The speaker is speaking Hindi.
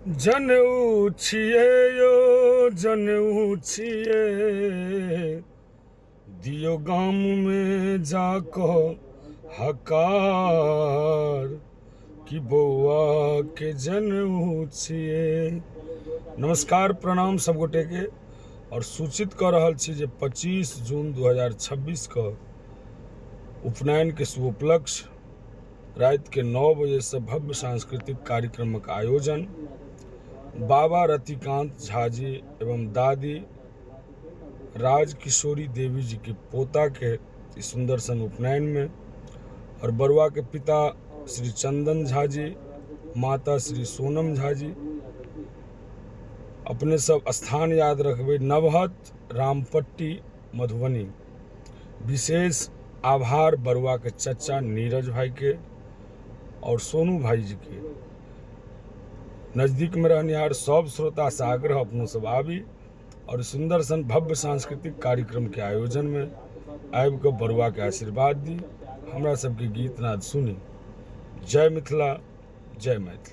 जनेऊ छिए यो जनेऊ छिए दियो गाम में जाको हकार कि बौआ के जनेऊ छिए। नमस्कार प्रणाम सब गोटे के और सूचित कर रहल छी जे 25 जून 2026 का उपनयन के शुभ उपलक्ष्य रात के 9 बजे से भव्य सांस्कृतिक कार्यक्रम का आयोजन बाबा रतिकांत झा जी एवं दादी राजकिशोरी देवी जी के पोता के इस सुंदर सन उपनयन में और बरुआ के पिता श्री चंदन झा जी, माता श्री सोनम झा जी। अपने सब स्थान याद रखबे नवहत रामपट्टी मधुबनी। विशेष आभार बरुआ के चचा नीरज भाई के और सोनू भाई जी के। नज़दीक में रहनिहार सब श्रोता से आग्रह अपनों सब आबी और सुंदर सन भव्य सांस्कृतिक कार्यक्रम के आयोजन में आबि के बरुआ के आशीर्वाद दी, हमरा सबके गीत नाद सुनी। जय मिथिला, जय मैथिली।